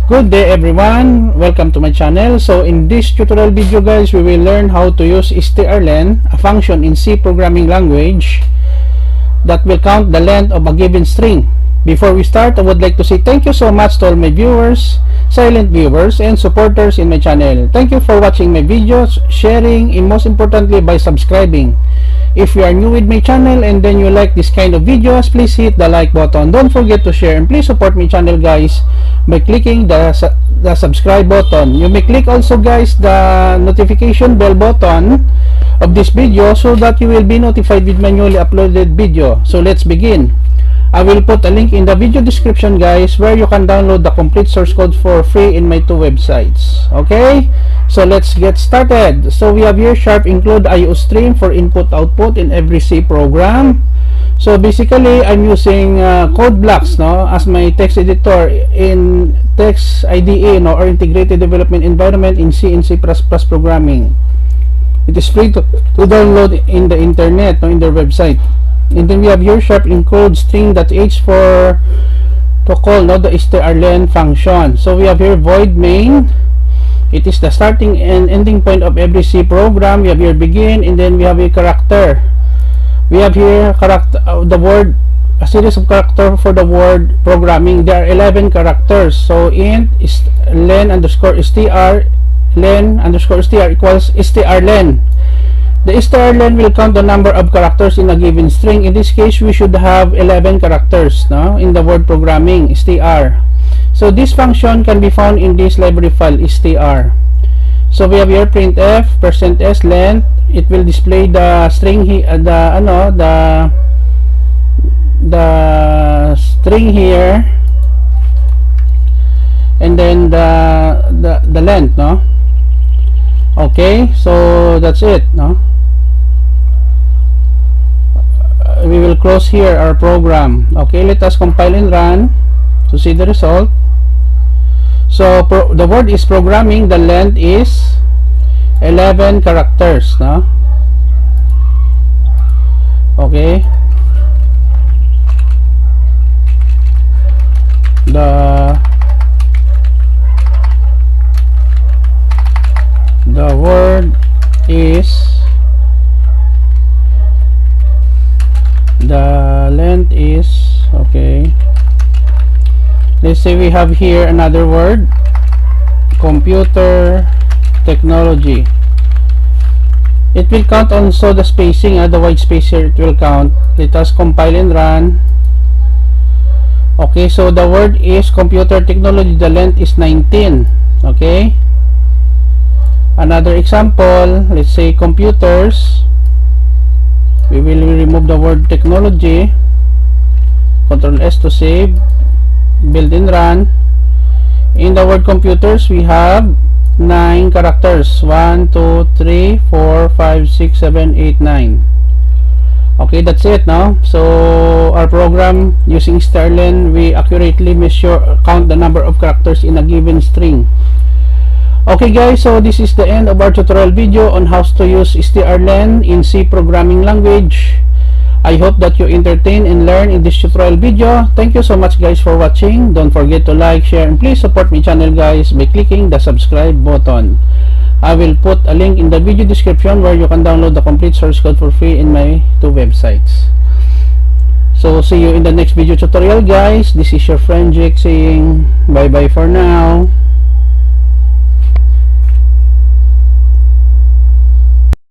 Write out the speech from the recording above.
Good day everyone, welcome to my channel. So in this tutorial video guys, we will learn how to use strlen, a function in C programming language that will count the length of a given string. Before we start, I would like to say thank you so much to all my viewers, silent viewers, and supporters in my channel. Thank you for watching my videos, sharing, and most importantly by subscribing. If you are new with my channel and then you like this kind of videos, please hit the like button. Don't forget to share and please support my channel guys by clicking the subscribe button. You may click also guys the notification bell button of this video so that you will be notified with my newly uploaded video. So let's begin. I will put a link in the video description guys where you can download the complete source code for free in my two websites. Okay, so let's get started. So we have here sharp include IO stream for input output in every C program. So basically I'm using code blocks as my text editor in text IDE or integrated development environment in C and C++ programming. It is free to download in the internet in their website. And then we have here sharp encode string.h for to call the strlen function. So we have here void main. It is the starting and ending point of every C program. We have here begin, and then we have a character. We have here character the word, a series of character for the word programming. There are 11 characters. So int is len underscore str len underscore str equals strlen. The strlen will count the number of characters in a given string. In this case, we should have 11 characters in the word programming str. So this function can be found in this library file str. So we have here printf %s length. It will display the string the string here, and then the length. Okay, so that's it. We will close here our program. Okay, let us compile and run to see the result. So the word is programming. The length is 11 characters. Okay, the word is the length is okay. Let's say we have here another word, computer technology. It will count also the spacing, the white space here it will count. Let us compile and run. Okay, so the word is computer technology. The length is 19. Okay, another example, let's say computers. We will remove the word technology, Ctrl S to save, build and run. In the word computers, we have 9 characters, 1 2 3 4 5 6 7 8 9. Okay, that's it now. So our program using strlen, we accurately count the number of characters in a given string. Okay guys, so this is the end of our tutorial video on how to use strlen in C programming language. I hope that you entertain and learn in this tutorial video. Thank you so much guys for watching. Don't forget to like, share, and please support my channel guys by clicking the subscribe button. I will put a link in the video description where you can download the complete source code for free in my two websites. So see you in the next video tutorial guys. This is your friend Jake saying bye bye for now.